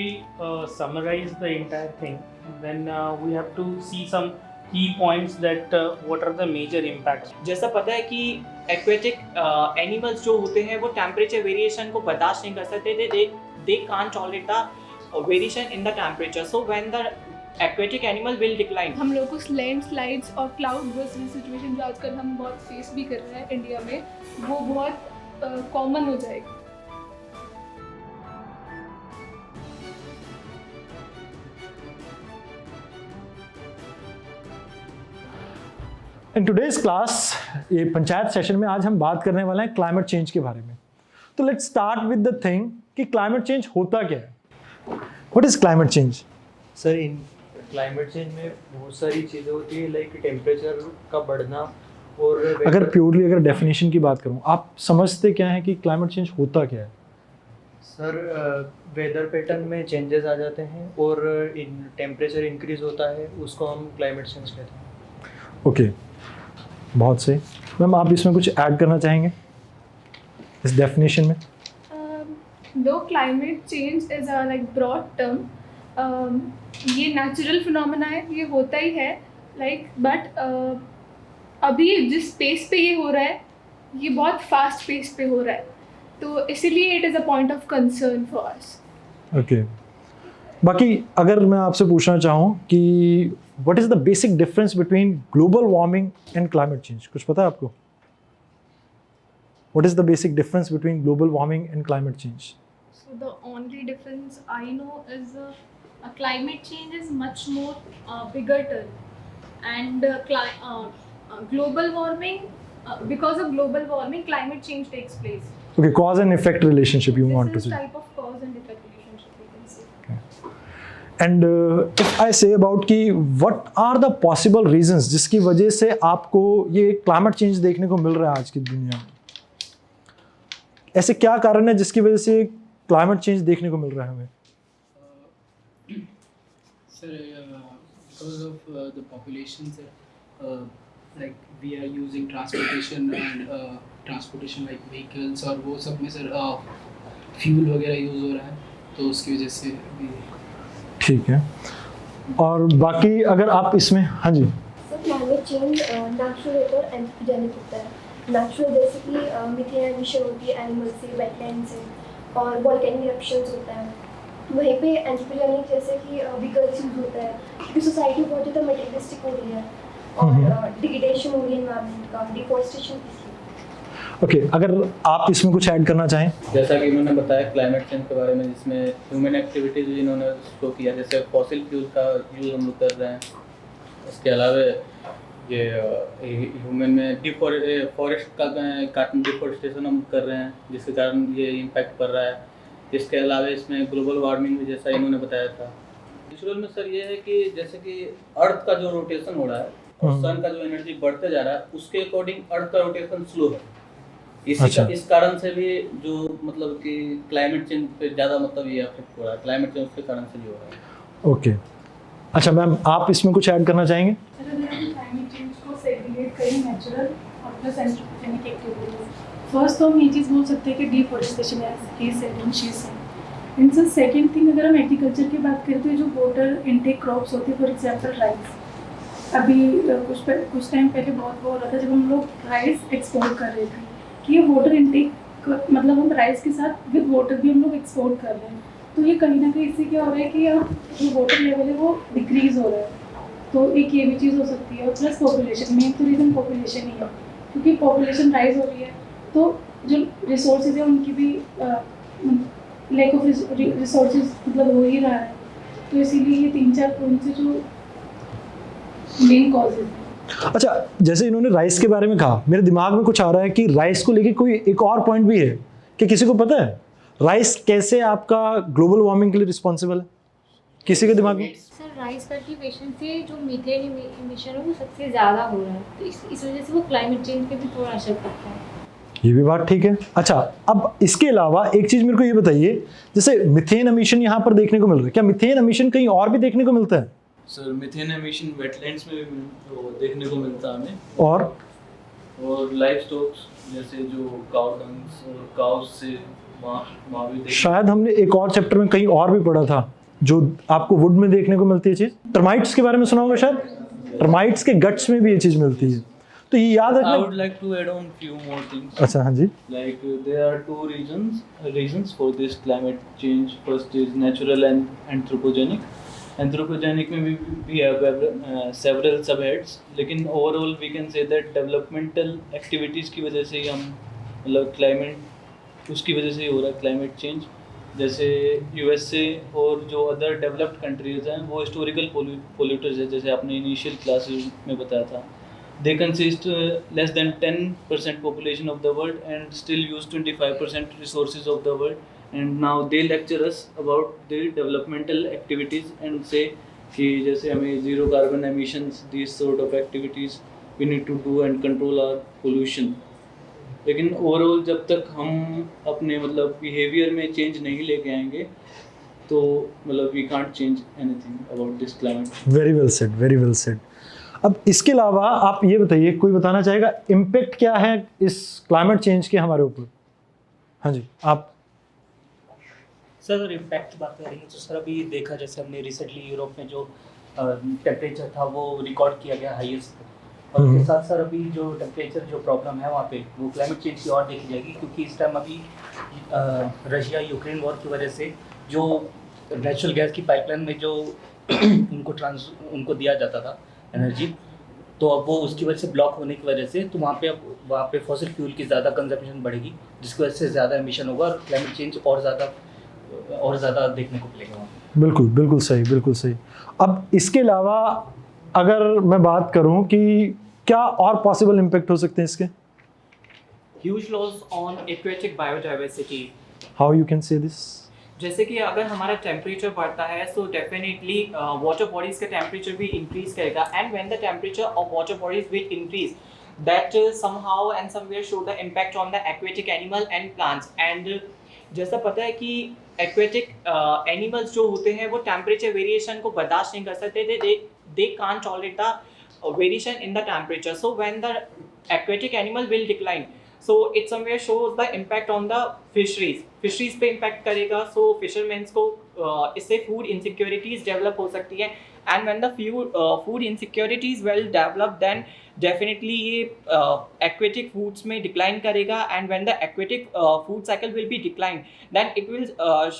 we summarize the entire thing, then we have to see some key points that what are the major impacts. जैसा पता है कि aquatic animals जो होते हैं वो टेम्परेचर वेरिएशन को बर्दाश्त नहीं कर सकते, they can't tolerate the variation in the temperature, so when the aquatic animal will decline. हम लोग को लैंडस्लाइड्स और क्लाउड बर्स्ट सिचुएशन जो आजकल हम बहुत फेस भी कर रहे हैं इंडिया में, वो बहुत कॉमन हो जाएगी। इन टुडेज क्लास, ये पंचायत सेशन में आज हम बात करने वाले हैं क्लाइमेट चेंज के बारे में। तो let's start with the thing कि क्लाइमेट चेंज होता क्या है। What is climate change? Sir, in climate change में बहुत सारी चीज़ें होती है, लाइक टेम्परेचर का बढ़ना और अगर डेफिनेशन की बात करूं, आप समझते क्या है कि क्लाइमेट चेंज होता क्या है? सर, वेदर पैटर्न में चेंजेस आ जाते हैं और इन टेम्परेचर इंक्रीज होता है, उसको हम क्लाइमेट चेंज कहते हैं। ओके, बहुत सही। मैम, आप इसमें कुछ ऐड करना चाहेंगे इस डेफिनेशन में? दो climate change is a like broad term, ये नेचुरल फिनोमेना है, ये होता ही है लाइक, बट अभी जिस पेस पे ये हो रहा है, ये बहुत फास्ट पेस पे हो रहा है, तो इसीलिए it is a point of concern for us. Okay, बाकी अगर मैं आपसे पूछना चाहूँ कि what is the basic difference between global warming and climate change, कुछ पता है आपको? What is the basic difference between global warming and climate change? So the only difference I know is a climate change is much more bigger term, and global warming, because of global warming, climate change takes place. Okay, cause and effect relationship you want to This is see. type of cause and effect relationship we can say. And if I say about कि what are the possible reasons जिसकी वजह से आपको ये climate change देखने को मिल रहा है आज की दुनिया में, ऐसे क्या कारण है जिसकी वजह से क्लाइमेट चेंज देखने को मिल रहा है हमें? Sir, because of the population, sir, like we are using transportation and transportation like vehicles, और वो सब में सर फ्यूल वगैरह यूज़ हो रहा है, तो उसकी वजह से भी। ठीक है, और बाकी अगर आप इसमें, हाँ जी। सर, क्लाइमेट चेंज नेचुरल होता है और एंथ्रोपोजेनिक होता है। नेचुरल बेसिकली मीथेन एमिशन होती है एनिमल से, वेटलैंड से, और वोल्केनिक इरप्शंस होता है। वहीं पे एंथ्रोपोजेनिक जैसे कि व्हीकल्स यूज होता है, क्योंकि सोसाइटी बहुत ज़्यादा मटेरियलिस्टिक हो रही है और डिग्रेडेशन हो रही है एनवायरनमेंट का, डिफॉरेस्टेशन। ओके, अगर आप इसमें कुछ ऐड करना चाहें। जैसा कि इन्होंने बताया क्लाइमेट चेंज के बारे में, जिसमें ह्यूमन एक्टिविटीज इन्होंने शो किया, जैसे फॉसिल फ्यूल का यूज़ हम लोग कर रहे हैं। इसके अलावा ये ह्यूमन में फॉरेस्ट का डिफॉरेस्टेशन हम कर रहे हैं, जिसके कारण ये इम्पैक्ट कर रहा है। इसके अलावा इसमें ग्लोबल वार्मिंग भी, जैसा इन्होंने बताया था। नेचुरल में सर ये है कि जैसे कि अर्थ का जो रोटेशन हो रहा है और सन का जो एनर्जी बढ़ते जा रहा है, उसके अकॉर्डिंग अर्थ का रोटेशन स्लो है। इस कारण से भी जो मतलब कि क्लाइमेट चेंज पे ज़्यादा मतलब ये अफेक्ट हो रहा है। क्लाइमेट चेंज के कारण से भी हो रहा है। ओके, अच्छा मैम, आप इसमें कुछ ऐड करना चाहेंगे? क्लाइमेट चेंज को सेग्रीगेट करें नेचुरल और प्लस एंथ्रोपोजेनिक एक्टिविटीज। फर्स्ट तो हम ये चीज़ बोल सकते हैं कि डिफॉरेस्टेशन है। इन सर सेकेंड थिंग, अगर हम एग्रीकल्चर की बात करें तो जो वाटर इनटेक क्रॉप्स होती है, फॉर एग्जांपल राइस। अभी कुछ टाइम पहले बहुत वो हो रहा था जब हम लोग राइस एक्सपोर्ट कर रहे थे कि ये वाटर इनटेक, मतलब हम राइस के साथ विद वाटर भी हम लोग एक्सपोर्ट कर रहे हैं, तो ये कहीं ना कहीं इससे क्या हो रहा है कि अब जो वाटर लेवल है वो डिक्रीज़ हो रहा है। तो एक ये भी चीज़ हो सकती है, और प्लस पॉपुलेशन, मेन तो रीज़न पॉपुलेशन ही है, क्योंकि पॉपुलेशन राइज हो रही है तो जो रिसोर्सेज है उनकी भी लैक ऑफ रिसोर्सेज मतलब हो ही रहा है। तो इसीलिए ये 3-4 पॉइंट से जो मेन कॉजेज है। अच्छा, जैसे इन्होंने राइस के बारे में कहा, मेरे दिमाग में कुछ आ रहा है कि राइस को लेके कोई एक और पॉइंट भी है कि किसी को पता है राइस कैसे आपका ग्लोबल वार्मिंग के लिए रिस्पॉन्सिबल है? किसी के दिमाग में? सर, राइस कल्टीवेशन से जो मीथेन इमिशन है वो सबसे ज़्यादा हो रहा है, तो इस वजह से वो क्लाइमेट चेंज पे भी थोड़ा असर करता है। ये भी बात ठीक है। अच्छा, अब इसके अलावा एक चीज़ मेरे को ये बताइए, जैसे मीथेन एमिशन यहाँ पर देखने को मिल रहा है, क्या मीथेन एमिशन कहीं और भी देखने को मिलता है? सर, मीथेन एमिशन वेटलैंड्स में भी देखने को मिलता है हमें, और लाइव स्टॉक्स जैसे जो काउस से वहाँ भी देखने शायद हमने एक और चैप्टर में कहीं और भी पढ़ा था जो आपको वुड में देखने को मिलती है चीज। टर्माइट्स के बारे में सुना होगा शायद, टर्माइट्स के गट्स में भी ये चीज मिलती है, तो ये याद I would रखना। like to add on few more things. अच्छा हाँ जी। Like there are two reasons for this climate change. First is natural and anthropogenic. Anthropogenic में भी we have several subheads, लेकिन overall we can say that developmental activities की वजह से ही हम मतलब climate उसकी वजह से ही हो रहा है climate change। जैसे USA और जो अदर डेवलप्ड कंट्रीज हैं वो हिस्टोरिकल पोल्यूटर्स है, जैसे आपने इनिशियल क्लासेस में बताया था। They consist less than 10% population of the world and still use 25% resources of the world. And now they lecture us about the developmental activities and say कि जैसे हमें zero carbon emissions, these sort of activities we need to do and control our pollution. लेकिन overall जब तक हम अपने मतलब behaviour में चेंज नहीं लेके आएंगे तो मतलब we can't change anything about this climate. Very well said, very well said. अब इसके अलावा आप ये बताइए, कोई बताना चाहेगा इम्पैक्ट क्या है इस क्लाइमेट चेंज के हमारे ऊपर? हाँ जी आप। सर इम्पैक्ट की बात करेंगे तो सर अभी देखा जैसे हमने रिसेंटली यूरोप में जो टेम्परेचर था वो रिकॉर्ड किया गया हाईएस्ट, और उसके साथ सर अभी जो टेम्परेचर जो प्रॉब्लम है वहाँ पे वो क्लाइमेट चेंज की और देखी जाएगी, क्योंकि इस टाइम अभी रशिया यूक्रेन वॉर की वजह से जो नेचुरल गैस की पाइपलाइन में जो उनको दिया जाता था एनर्जी, तो अब वो उसकी वजह से ब्लॉक होने की वजह से तो वहाँ पे फॉसिल फ्यूल की ज़्यादा कंजप्शन बढ़ेगी, जिसकी वजह से ज़्यादा एमिशन होगा और क्लाइमेट चेंज और ज़्यादा देखने को मिलेगा वहाँ पे। बिल्कुल बिल्कुल सही, बिल्कुल सही। अब इसके अलावा अगर मैं बात करूं कि क्या और पॉसिबल इम्पैक्ट हो सकते हैं इसके? Huge loss on aquatic biodiversity. How you can say this? जैसे कि अगर हमारा टेम्परेचर बढ़ता है सो डेफिनेटली वाटर बॉडीज का टेम्परेचर भी इंक्रीज करेगा, and when the temperature of water bodies will increase that somehow and somewhere show the impact on the aquatic animal and plants. And जैसा पता है कि एक्वेटिक एनिमल्स जो होते हैं वो टेम्परेचर वेरिएशन को बर्दाश्त नहीं कर सकते, they can't tolerate the variation in the temperature. So when the aquatic animal will decline, so it somewhere shows the impact on the fisheries पे impact करेगा, so fishermen को इससे food insecurities develop हो सकती है, and when the food insecurities will develop then definitely ये aquatic foods में decline करेगा, and when the aquatic food cycle will be declined then it will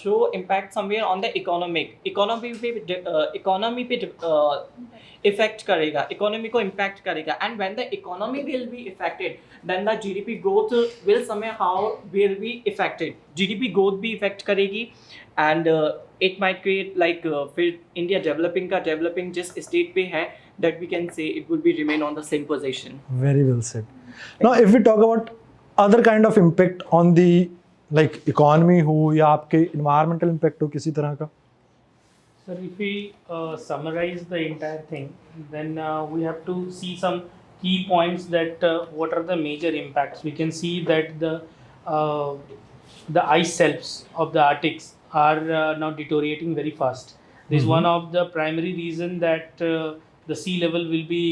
show impact somewhere on the economy पे effect करेगा, economy को impact करेगा, and when the economy will be effected then the GDP growth will somehow will be effected, GDP growth भी effect करेगी, and it might create like फिर India developing जिस state पे है that we can say it will be remain on the same position. Very well said. Now if we talk about other kind of impact on the like economy हो या आपके environmental impact हो किसी तरह का? Sir, if we summarize the entire thing, then we have to see some key points that what are the major impacts. We can see that the ice shelves of the Arctic are now deteriorating very fast. This is one of the primary reason that the sea level will be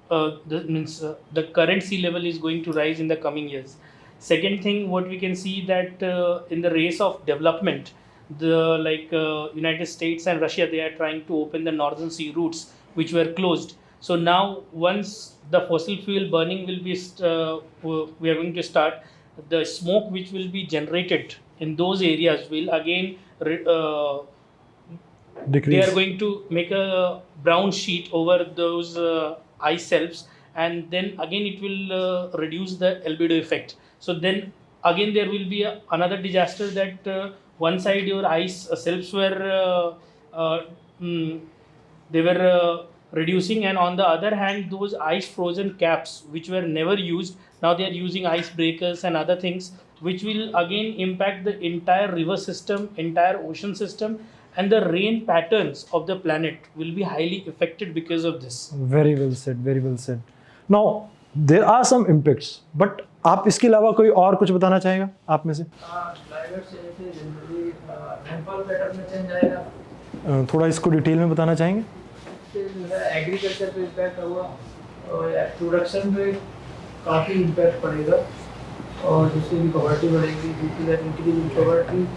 the current sea level is going to rise in the coming years. Second thing, what we can see that in the race of development, the United States and Russia, they are trying to open the northern sea routes which were closed. So now once the fossil fuel burning will be we are going to start, the smoke which will be generated in those areas will again decrease. They are going to make a brown sheet over those ice shelves, and then again it will reduce the albedo effect. So then again there will be another disaster that one side your ice shelves were they were reducing, and on the other hand those ice frozen caps which were never used, now they are using ice breakers and other things which will again impact the entire river system, entire ocean system, and the rain patterns of the planet will be highly affected because of this. Very well said, very well said. Now there are some impacts, but आप इसके अलावा कोई और कुछ बताना चाहेगा आप में से? क्लाइमेट चेंज से जनरली रेनफॉल पैटर्न में चेंज आएगा। थोड़ा इसको डिटेल में बताना चाहेंगे? एग्रीकल्चर पे इम्पैक्ट होगा और प्रोडक्शन पे काफ़ी इम्पैक्ट पड़ेगा, और जिससे भी पॉवर्टी बढ़ेगी, due to that increase in poverty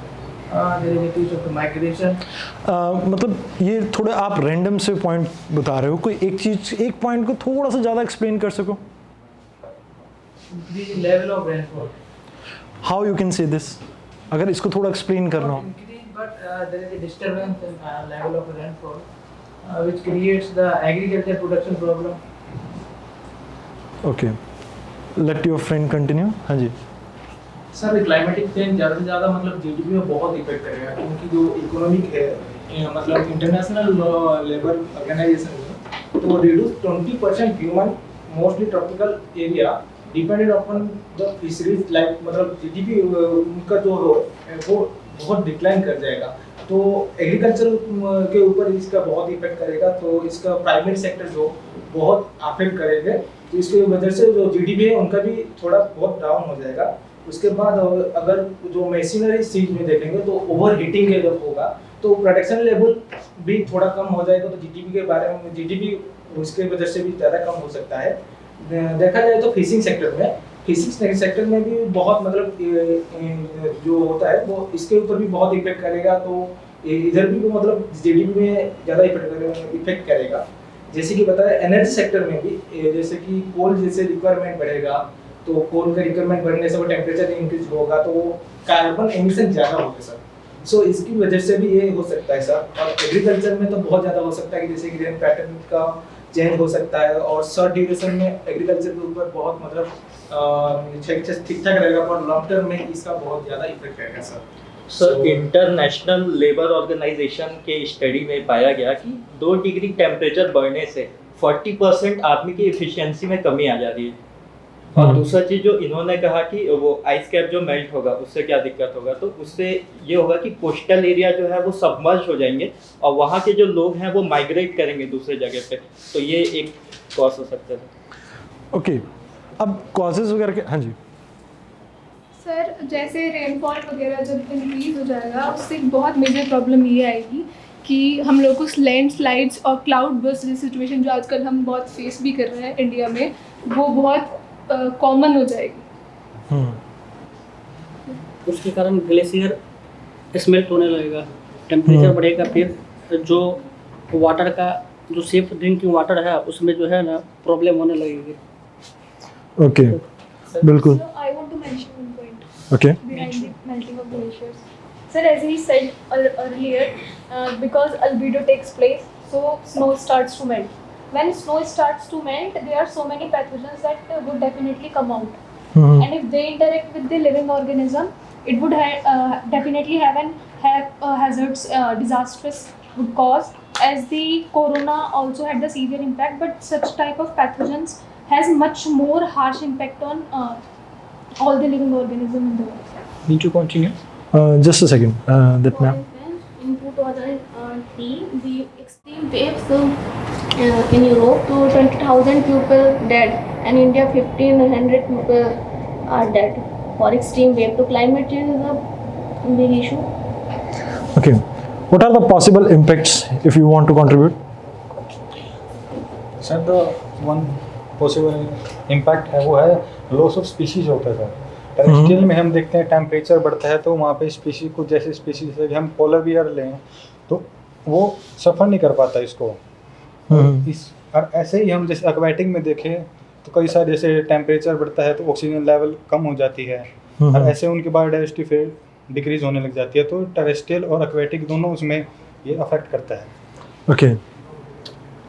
there is increase of migration. मतलब ये थोड़े आप रैंडम से पॉइंट बता रहे हो, कोई एक चीज़, एक पॉइंट को थोड़ा सा ज़्यादा एक्सप्लेन कर सको? Increase in level of rainfall. How you can say this, अगर इसको थोड़ा एक्सप्लेन करना हो? Increase, but there is a disturbance in level of rainfall, which creates the agriculture production problem. Okay, let your friend continue. हाँ जी sir, climatic change ज़्यादा से ज़्यादा मतलब जीडीपी में बहुत इफेक्ट करेगा, क्योंकि जो इकोनॉमिक है मतलब इंटरनेशनल लेबर ऑर्गेनाइजेशन है तो reduce 20% human mostly tropical area depended upon the fisheries, like मतलब जीडीपी उनका जो है वो बहुत डिक्लाइन कर जाएगा। तो एग्रीकल्चर के ऊपर इसका बहुत इफेक्ट करेगा, तो इसका प्राइवेट सेक्टर जो बहुत अफेक्ट करेंगे, तो इसकी वजह से जो जीडीपी है उनका भी थोड़ा बहुत डाउन हो जाएगा। उसके बाद अगर जो मशीनरी चीज में देखेंगे तो ओवर हीटिंग के जब होगा तो प्रोडक्शन लेवल भी थोड़ा कम हो जाएगा, तो जीडीपी के बारे में जीडीपी उसके वजह से भी ज़्यादा कम हो सकता है। देखा जाए तो फिशिंग सेक्टर में भी बहुत मतलब जो होता है वो इसके ऊपर भी बहुत इफेक्ट करेगा, तो इधर भी वो मतलब जीडीपी में ज़्यादा इफेक्ट करेगा। जैसे कि बताया एनर्जी सेक्टर में भी, जैसे कि कोल जैसे रिक्वायरमेंट बढ़ेगा, तो कोल का रिक्वायरमेंट बढ़ने से वो टेम्परेचर इंक्रीज होगा, तो कार्बन एमिशन ज़्यादा होगा सर। सो इसकी वजह से भी ये हो सकता है सर। और एग्रीकल्चर में तो बहुत ज़्यादा हो सकता है कि जैसे कि रेन पैटर्न का चेंज हो सकता है, और शॉर्ट ड्यूरेशन में एग्रीकल्चर के ऊपर बहुत मतलब ठीक ठाक रहेगा, पर लॉन्ग टर्म में इसका बहुत ज़्यादा इफेक्ट रहेगा sir. Sir, international labour organisation के स्टडी में पाया गया कि 2 डिग्री टेम्परेचर बढ़ने से 40% आदमी की एफिशिएंसी में कमी आ जा रही है। और दूसरा चीज़ जो इन्होंने कहा कि वो आइस कैप जो मेल्ट होगा उससे क्या दिक्कत होगा, तो उससे ये होगा कि कोस्टल एरिया जो है वो सबमर्ज हो जाएंगे और वहाँ के जो लोग हैं वो माइग्रेट करेंगे दूसरे जगह पे, तो ये एक कॉज हो सकता है। ओके, अब कॉजेज वगैरह के, हाँ जी सर, जैसे रेनफॉल वगैरह जब इंक्रीज हो जाएगा उससे एक बहुत मेजर प्रॉब्लम ये आएगी कि हम लोग को लैंडस्लाइड्स और क्लाउड बर्स्ट जैसी सिचुएशन जो आजकल हम बहुत फेस भी कर रहे हैं इंडिया में, वो बहुत कॉमन हो जाएगी। उसके कारण ग्लेशियर स्मेल्ट होने लगेगा, टेम्परेचर बढ़ेगा, फिर जो वाटर का जो सेफ ड्रिंकिंग वाटर है उसमें जो है ना प्रॉब्लम होने लगेगी। ओके, बिल्कुल। So I want to mention one point. Okay. Behind the melting of glaciers. Sir, as he said earlier, because albedo takes place, so snow starts to melt. When snow starts to melt, there are so many pathogens that would definitely come out. And if they interact with the living organism, it would definitely have hazards, disastrous would cause. As the corona also had the severe impact, but such type of pathogens has much more harsh impact on all the living organism in the world. Need to continue? Just a second, that For ma'am. instance, in 2003, the extreme waves in Europe, so 20,000 people dead, and India 1,500 people are dead for extreme wave. So climate change is a big issue. Okay, what are the possible impacts if you want to contribute? Sir, the one possible impact है वो है loss of species होता है sir. Terrestrial में हम देखते हैं temperature बढ़ता है तो वहाँ पे स्पीशीज को, जैसे स्पीशीज है हम पोलर बियर लें तो वो सफ़र नहीं कर पाता इसको। इस और ऐसे ही हम जैसे एक्वेटिक में देखें तो कई सारे जैसे टेम्परेचर बढ़ता है तो ऑक्सीजन लेवल कम हो जाती है और ऐसे उनकी बायोडाइवर्सिटी फिर डिक्रीज होने लग जाती है। तो टेरेस्ट्रियल और एक्वेटिक दोनों उसमें ये अफेक्ट करता है। Okay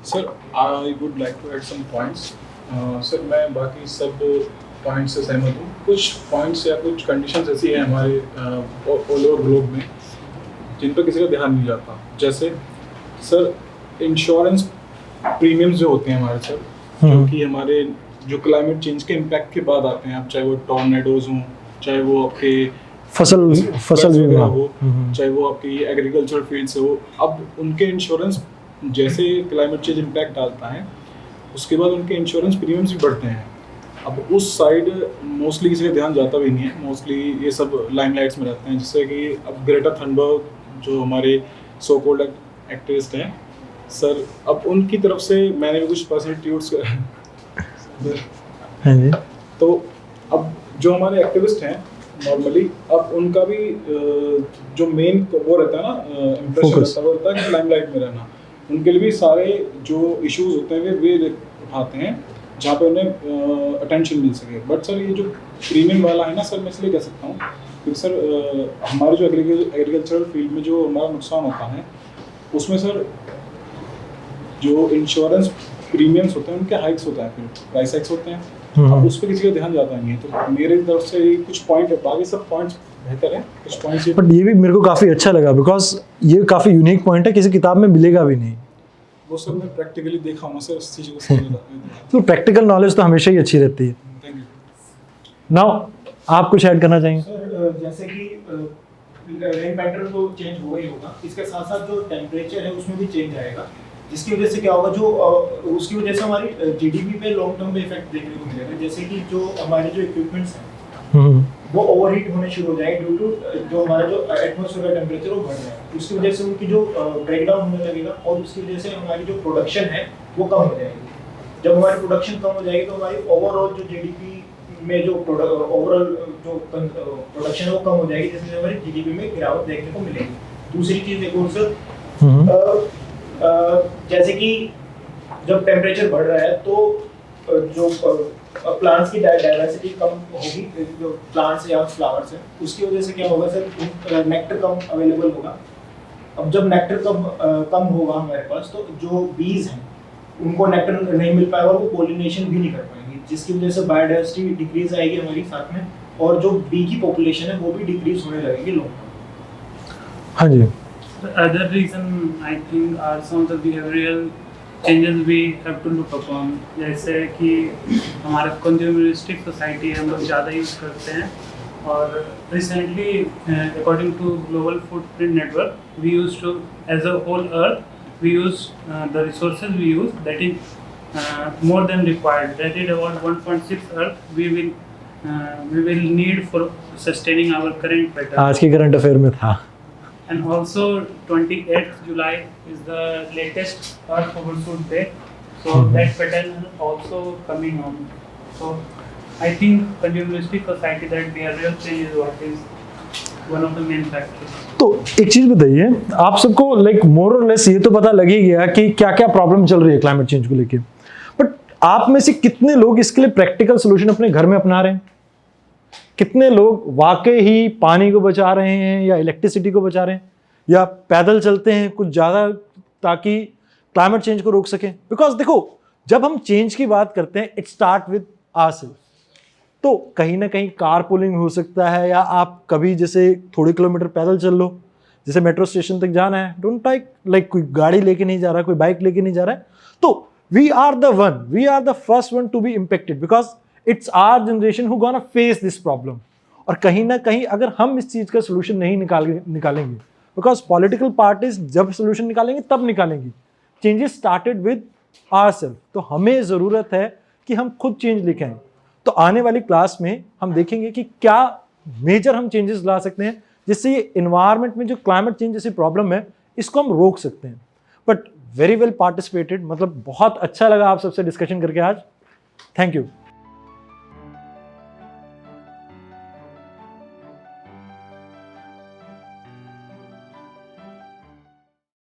sir, I would like to add some points. Sir, मैं बाकी सब पॉइंट्स से सहमत हूँ। कुछ पॉइंट्स या कुछ कंडीशंस ऐसी हैं हमारे ऑल ओवर ग्लोब में जिन पर किसी का ध्यान नहीं जाता। जैसे सर, इंश्योरेंस प्रीमियम्स जो होते हैं हमारे सर, जो कि हमारे जो क्लाइमेट चेंज के इम्पैक्ट के बाद आते हैं, अब चाहे वो टॉर्नेडोज हों, चाहे वो आपके फसल बीमा हो, चाहे वो आपकी एग्रीकल्चर फील्ड से हो, अब उनके इंश्योरेंस जैसे क्लाइमेट चेंज इम्पैक्ट डालता है उसके बाद उनके इंश्योरेंस प्रीमियम्स भी बढ़ते हैं। अब उस साइड मोस्टली किसी का ध्यान जाता भी नहीं है, मोस्टली ये सब लाइमलाइट्स में रहते हैं। जैसे कि अब ग्रेटा थनबर्ग जो हमारे सो कॉल्ड एक्टिविस्ट हैं सर, अब उनकी तरफ से मैंने भी कुछ पर्सनल ट्वीट्स तो अब जो हमारे एक्टिविस्ट हैं नॉर्मली, अब उनका भी जो मेन वो रहता है ना इम्प्रेशन रहता है, वो रहता है कि लाइमलाइट में रहना। उनके लिए भी सारे जो इश्यूज होते हैं वे उठाते हैं जहाँ पे उन्हें अटेंशन मिल सके। बट सर ये जो प्रीमियम वाला है ना सर, मैं इसलिए कह सकता हूँ क्योंकि सर हमारे जो एग्रीकल्चरल फील्ड में जो हमारा नुकसान होता है उसमें सर जो इंश्योरेंस प्रीमियम्स होते हैं उनके हाइक्स होता है, फिर प्राइस हाइक्स होते हैं, अब उस पर किसी का ध्यान जाता नहीं है। तो मेरी तरफ से कुछ पॉइंट है, बाकी सब पॉइंट्स बेहतर है, कुछ पॉइंट्स। बट ये भी मेरे को काफ़ी अच्छा लगा बिकॉज ये काफ़ी यूनिक पॉइंट है, किसी किताब में मिलेगा भी नहीं। वो सब मैं प्रैक्टिकली देखा हूँ सर, उस चीज़ को समझ। तो प्रैक्टिकल नॉलेज तो हमेशा ही अच्छी रहती है। Thank you. नाउ आप कुछ ऐड करना चाहेंगे? सर जैसे कि रेन पैटर्न तो चेंज हो ही होगा, इसके साथ साथ जो टेम्परेचर है उसमें भी चेंज आएगा, जिसकी वजह से क्या होगा, जो उसकी वजह से हमारी जीडीपी पे लॉन्ग टर्म में इफेक्ट देखने को मिलेगा। जैसे कि जो हमारे जो इक्विपमेंट्स हैं वो ओवरहीट होने शुरू हो जाएंगे ड्यू टू जो हमारा जो एटमॉस्फेयर का टेम्परेचर वो बढ़ रहा है, उसकी वजह से उनकी जो ब्रेकडाउन होने लगेगा और उसकी वजह से हमारी जो प्रोडक्शन है वो कम हो जाएगी। जब हमारी प्रोडक्शन कम हो जाएगी तो हमारी ओवरऑल जो जीडीपी में जो ओवरऑल जो प्रोडक्शन है वो कम हो जाएगी, जिससे हमारी जीडीपी में गिरावट देखने को मिलेगी। दूसरी चीज़ एक और सर, जैसे कि जब टेम्परेचर बढ़ रहा है तो जो प्लांट्स की डाइवर्सिटी कम होगी, जो प्लांट्स या फ्लावर्स हैं उसकी वजह से क्या होगा सर, नेक्टर कम अवेलेबल होगा। अब जब नेक्टर कम होगा हमारे पास तो जो बीज हैं उनको नेक्टर नहीं मिल पाएगा और वो पोलिनेशन भी नहीं कर पाएंगे, जिसकी वजह से बायोडाइवर्सिटी डिक्रीज आएगी हमारी साथ में, और जो बी की पॉपुलेशन है वो भी डिक्रीज होने लगेगी लॉन्ग टर्म। हाँ जी। The other reason I think are some of the behavioral changes we have to look upon, जैसे कि हमारा कंज्यूमरिस्टिक सोसाइटी हम लोग ज़्यादा यूज़ करते हैं, और recently according to global footprint network we use to as a whole earth we use the resources we use that is more than required, that is about 1.6 earth we will need for sustaining our current pattern. आज के current affair में था। And also 28th July is the latest Earth Overshoot Day, so that pattern is also coming on. So I think consumeristic society, that behavioral change is what is one of the main factors. तो एक चीज बताइए, आप सबको like more और less ये तो पता लग ही गया कि क्या क्या प्रॉब्लम चल रही है क्लाइमेट चेंज को लेके, बट आप में से कितने लोग इसके लिए प्रैक्टिकल सोल्यूशन अपने घर में अपना रहे हैं? कितने लोग वाकई ही पानी को बचा रहे हैं या इलेक्ट्रिसिटी को बचा रहे हैं या पैदल चलते हैं कुछ ज़्यादा ताकि क्लाइमेट चेंज को रोक सकें? बिकॉज देखो, जब हम चेंज की बात करते हैं इट स्टार्ट विद आवरसेल्फ। तो कहीं ना कहीं कार पुलिंग हो सकता है, या आप कभी जैसे थोड़े किलोमीटर पैदल चल लो, जैसे मेट्रो स्टेशन तक जाना है, डोंट लाइक कोई गाड़ी लेके नहीं जा रहा, कोई बाइक लेके नहीं जा रहा है, तो we are the first one to be impacted because it's our generation who gonna face this problem. और कहीं ना कहीं अगर हम इस चीज़ का सोल्यूशन नहीं निकालेंगे, बिकॉज पॉलिटिकल पार्टीज जब सोल्यूशन निकालेंगे तब निकालेंगी, चेंजेस स्टार्टेड विद आवरसेल्फ। तो हमें ज़रूरत है कि हम खुद चेंज लेके आएं। तो आने वाली क्लास में हम देखेंगे कि क्या मेजर हम चेंजेस ला सकते हैं जिससे ये इन्वायरमेंट में जो क्लाइमेट चेंज जैसी प्रॉब्लम है इसको हम रोक सकते हैं। बट वेरी वेल पार्टिसिपेटेड, मतलब बहुत अच्छा लगा आप सबसे डिस्कशन करके आज। Thank you.